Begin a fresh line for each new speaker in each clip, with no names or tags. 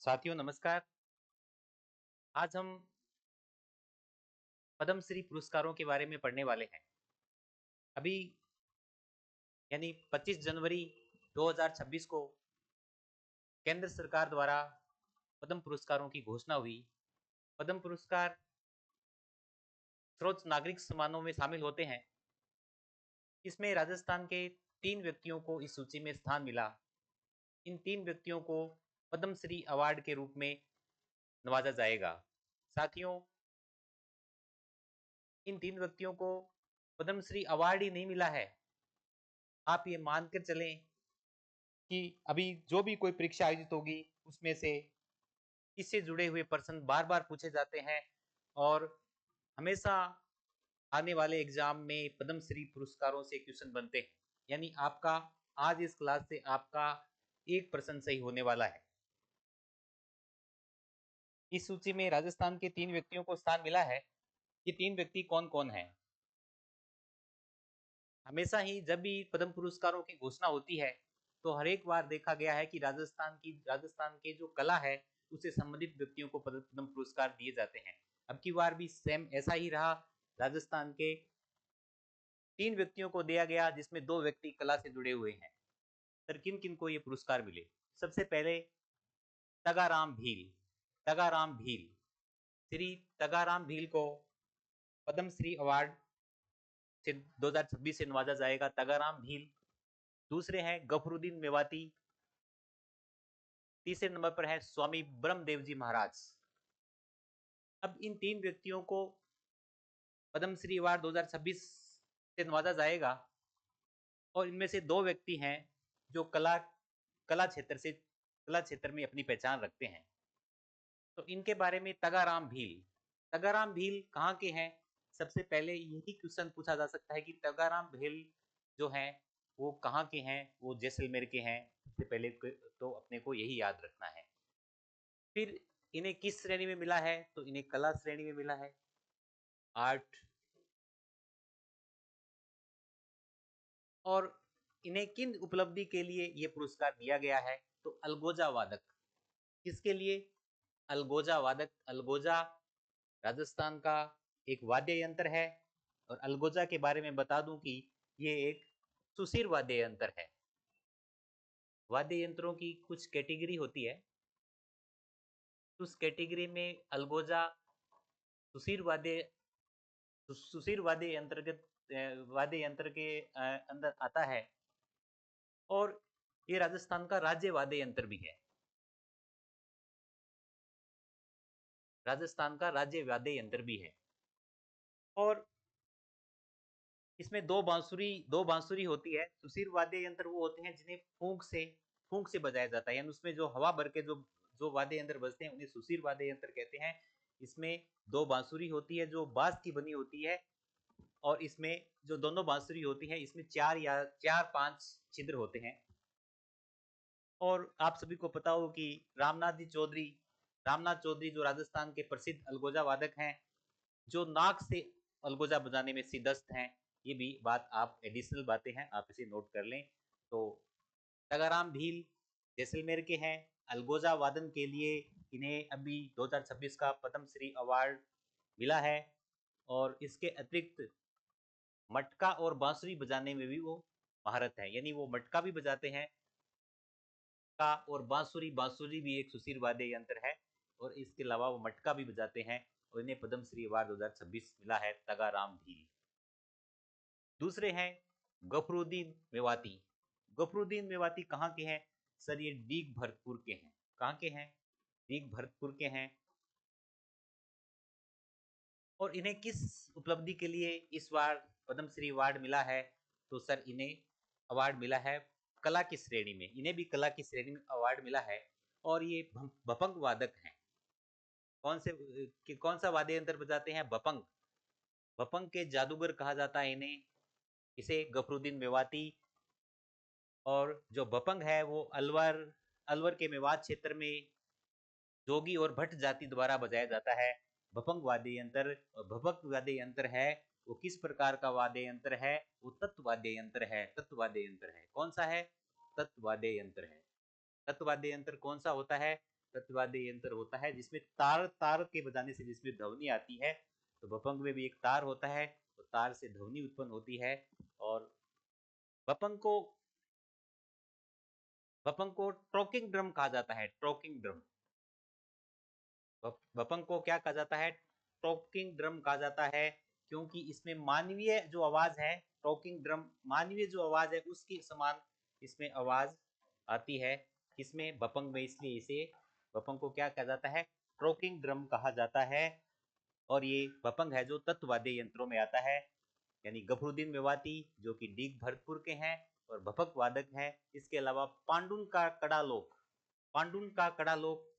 साथियों नमस्कार। आज हम पद्मश्री पुरस्कारों के बारे में पढ़ने वाले हैं। अभी यानी 25 जनवरी 2026 को केंद्र सरकार द्वारा पद्म पुरस्कारों की घोषणा हुई। पद्म पुरस्कार सर्वोच्च नागरिक सम्मानों में शामिल होते हैं। इसमें राजस्थान के 3 व्यक्तियों को इस सूची में स्थान मिला। इन 3 व्यक्तियों को पद्मश्री अवार्ड के रूप में नवाजा जाएगा। साथियों, इन 3 व्यक्तियों को पद्मश्री अवार्ड ही नहीं मिला है। आप ये मानकर चलें कि अभी जो भी कोई परीक्षा आयोजित होगी उसमें से इससे जुड़े हुए प्रश्न बार बार पूछे जाते हैं और हमेशा आने वाले एग्जाम में पद्मश्री पुरस्कारों से क्वेश्चन बनते हैं। यानी आपका आज इस क्लास से आपका एक प्रश्न सही होने वाला है। इस सूची में राजस्थान के 3 व्यक्तियों को स्थान मिला है। ये 3 व्यक्ति कौन कौन है? हमेशा ही जब भी पद्म पुरस्कारों की घोषणा होती है तो हर एक बार देखा गया है कि राजस्थान के जो कला है उससे संबंधित व्यक्तियों को पद्म पुरस्कार दिए जाते हैं। अब की बार भी सेम ऐसा ही रहा। राजस्थान के 3 व्यक्तियों को दिया गया जिसमें 2 व्यक्ति कला से जुड़े हुए हैं। सर किन किन को ये पुरस्कार मिले? सबसे पहले तगाराम भील। तगाराम भील, श्री तगाराम भील को पद्मश्री अवार्ड से 2026 से नवाजा जाएगा। तगाराम भील। दूसरे हैं गफरुद्दीन मेवाती। तीसरे नंबर पर है स्वामी ब्रह्मदेव जी महाराज। अब इन 3 व्यक्तियों को पद्मश्री अवार्ड 2026 से नवाजा जाएगा और इनमें से 2 व्यक्ति हैं जो कला क्षेत्र में अपनी पहचान रखते हैं। तो इनके बारे में तगाराम भील। तगाराम भील कहाँ के हैं? सबसे पहले यही क्वेश्चन पूछा जा सकता है कि तगाराम भील जो हैं वो कहाँ के हैं? वो जैसलमेर के हैं। सबसे पहले तो अपने को यही याद रखना है। फिर इन्हें किस श्रेणी में मिला है? तो इन्हें कला श्रेणी में मिला है, आर्ट। और इन्हें किन उपलब्धि के लिए यह पुरस्कार दिया गया है? तो अलगोजा वादक। किसके लिए? अलगोजा वादक। अलगोजा राजस्थान का एक वाद्य यंत्र है और अलगोजा के बारे में बता दूं कि ये एक सुशीर वाद्य यंत्र है। वाद्य यंत्रों की कुछ कैटेगरी होती है, उस कैटेगरी में अलगोजा सुशीर वाद्य यंत्र के अंदर आता है और ये राजस्थान का राज्य वाद्य यंत्र भी है। राजस्थान का राज्य वाद्य यंत्र भी है। और इसमें दो बांसुरी होती है। सुशीर वाद्य यंत्र वो होते हैं जिन्हें फूंक से बजाया जाता है, यानी उसमें जो हवा भर के जो वाद्य यंत्र बजते हैं उन्हें सुशीर वाद्य यंत्र कहते हैं। इसमें 2 बांसुरी होती है जो बांस की बनी होती है और इसमें जो दोनों बांसुरी होती है इसमें 4-5 छिद्र होते हैं। और आप सभी को पता हो कि रामनाथ चौधरी जो राजस्थान के प्रसिद्ध अलगोजा वादक हैं, जो नाक से अलगोजा बजाने में सिद्धस्त हैं। ये भी बात आप एडिशनल बातें हैं, आप इसे नोट कर लें। तो तगाराम भील जैसलमेर के हैं। अलगोजा वादन के लिए इन्हें अभी 2026 का पद्मश्री अवार्ड मिला है और इसके अतिरिक्त मटका और बांसुरी बजाने में भी वो महारत है, यानी वो मटका भी बजाते हैं का और बांसुरी भी एक सुशीर वाद्य यंत्र है और इसके अलावा वो मटका भी बजाते हैं और इन्हें पद्मश्री अवार्ड 2026 मिला है। तगाराम भील। दूसरे हैं गफरुद्दीन मेवाती। गफरुद्दीन मेवाती कहाँ के हैं? सर ये डीग भरतपुर के हैं। कहाँ के हैं? डीग भरतपुर के हैं। और इन्हें किस उपलब्धि के लिए इस बार पद्मश्री अवार्ड मिला है? तो सर इन्हें अवार्ड मिला है कला की श्रेणी में। इन्हें भी कला की श्रेणी में अवार्ड मिला है और ये भपंग वादक हैं। कौन सा वाद्य यंत्र बजाते हैं? भपंग। भपंग के जादूगर कहा जाता है इन्हें, इसे गफरुद्दीन मेवाती। और जो भपंग है वो अलवर के मेवात क्षेत्र में जोगी और भट्ट जाति द्वारा बजाया जाता है। भपंग वाद्य यंत्र और भपंग वाद्य यंत्र है वो किस प्रकार का वाद्य यंत्र है? वो तत्वाद्य यंत्र है। तत्वाद्य यंत्र है। कौन सा है? तत्वाद्य यंत्र है। तत्वाद्य यंत्र कौन सा होता है? तत्वाद्य यंत्र होता है जिसमें तार तार के बजाने से जिसमें ध्वनि आती है। तो बपंग में भी एक तार होता है, तो तार से ध्वनि उत्पन्न होती है। और बपंग को टॉकिंग ड्रम कहा जाता है। टॉकिंग ड्रम, बपंग को क्या कहा जाता है? टॉकिंग ड्रम कहा जाता है, क्योंकि इसमें मानवीय जो आवाज है, टॉकिंग ड्रम मानवीय जो आवाज है उसके समान इसमें आवाज आती है। इसमें बपंग में, इसलिए इसे बपंग को क्या कहा जाता है? टॉकिंग ड्रम कहा जाता है। और ये बपंग है जो तत्वाद्य यंत्रों में आता है, यानी गफरुद्दीन मेवाती जो कि डीग भरतपुर के हैं और भपक वादक हैं। इसके अलावा पांडुन का कड़ा लोक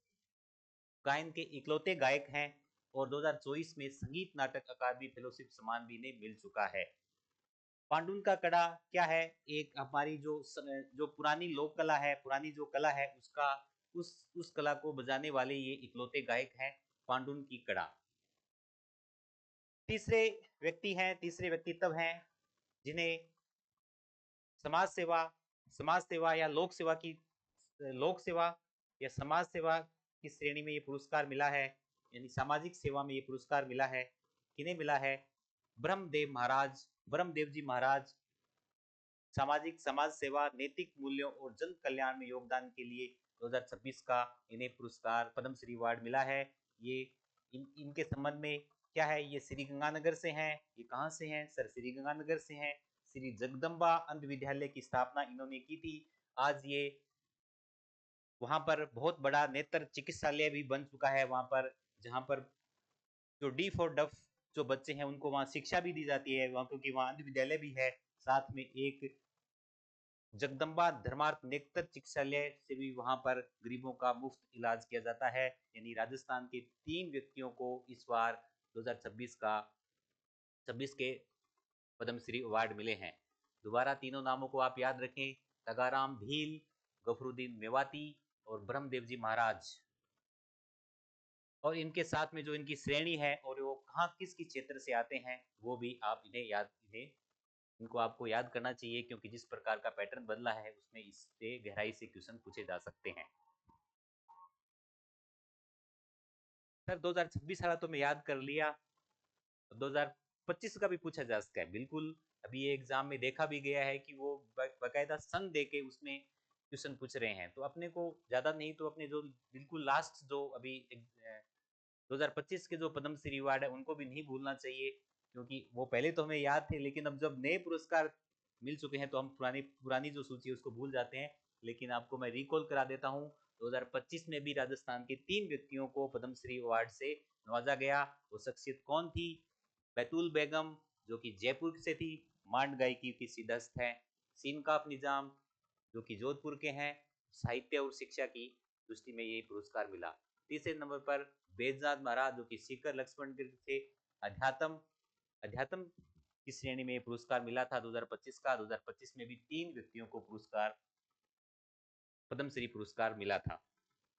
गायन के इकलौते गायक हैं और 2024 में संगीत नाटक अकादमी फेलोशिप सम्मान भी इन्हें मिल चुका है। पांडुन का कड़ा क्या है? एक हमारी जो पुरानी लोक कला है, पुरानी जो कला है उसका उस कला को बजाने वाले ये इकलौते गायक हैं, पांडुन की कड़ा। तीसरे तीसरे व्यक्तित्व हैं जिन्हें समाज सेवा या लोक सेवा या समाज सेवा की श्रेणी में ये पुरस्कार मिला है, यानी सामाजिक सेवा में ये पुरस्कार मिला है। किन्हें मिला है? ब्रह्मदेव जी महाराज सामाजिक समाज सेवा, नैतिक मूल्यों और जन कल्याण में योगदान के लिए 2026 का इन्हें पुरस्कार पद्मश्री अवार्ड मिला है। ये इनके संबंध में क्या है? ये श्री गंगानगर से हैं। ये कहाँ से हैं सर? श्री गंगानगर से हैं। श्री जगदम्बा अंध विद्यालय की स्थापना इन्होंने की थी। आज ये वहां पर बहुत बड़ा नेत्र चिकित्सालय भी बन चुका है वहां पर, जहां पर जो डी फॉर डफ जो बच्चे हैं उनको वहां शिक्षा भी दी जाती है वहां, क्योंकि वहां अंध विद्यालय भी है। साथ में एक जगदम्बा धर्मार्थ नेत्र चिकित्सालय से भी वहां पर गरीबों का मुफ्त इलाज किया जाता है। यानी राजस्थान के 3 व्यक्तियों को इस बार 2026 के पद्मश्री अवार्ड मिले हैं। दोबारा तीनों नामों को आप याद रखें, तगाराम भील, गफरुद्दीन मेवाती और ब्रह्मदेव जी महाराज। और इनके साथ में जो इनकी श्रेणी है और वो कहाँ किस क्षेत्र से आते हैं वो भी आप इनको आपको याद करना चाहिए, क्योंकि जिस प्रकार का पैटर्न बदला है उसमें इससे गहराई से क्वेश्चन पूछे जा सकते हैं। सर 2026 वाला तो मैं याद कर लिया, 2025 का भी पूछा जा सकता है बिल्कुल। अभी ये एग्जाम में देखा भी गया है कि वो बाकायदा संघ दे के उसमें क्वेश्चन पूछ रहे हैं। तो अपने को ज्यादा नहीं तो अपने जो बिल्कुल लास्ट जो अभी 2025 के जो पद्मश्री अवार्ड है उनको भी नहीं भूलना चाहिए, क्योंकि वो पहले तो हमें याद थे, लेकिन अब जब नए पुरस्कार मिल चुके हैं तो हम पुरानी जो सूची है उसको भूल जाते हैं। लेकिन आपको मैं रिकॉल करा देता हूँ, 2025 में भी राजस्थान के 3 व्यक्तियों को पद्मश्री अवार्ड से नवाजा गया। वो शख्सियत कौन थी? बैतूल बेगम जो कि जयपुर से थी, मांड गायकी की सिद्धस्त है। सीनकाफ निजाम जो कि जोधपुर के हैं, साहित्य और शिक्षा की दृष्टि में ये पुरस्कार मिला। तीसरे नंबर पर बैजनाथ महाराज जो कि सीकर लक्ष्मण थे, अध्यात्म अध्यात्म की श्रेणी में पुरस्कार मिला था 2025 का। 2025 में भी 3 व्यक्तियों को पद्मश्री पुरस्कार मिला था,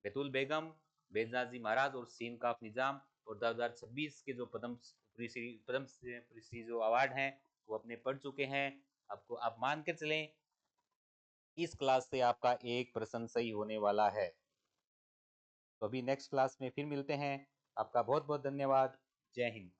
बैतूल बेगम, बैजनाथ जी महाराज और सीनकाफ निजाम। और 2026 के जो पद्मश्री जो अवार्ड हैं वो अपने पढ़ चुके हैं। आपको आप मान के चलें इस क्लास से आपका एक प्रश्न सही होने वाला है। तो अभी नेक्स्ट क्लास में फिर मिलते हैं। आपका बहुत बहुत धन्यवाद। जय हिंद।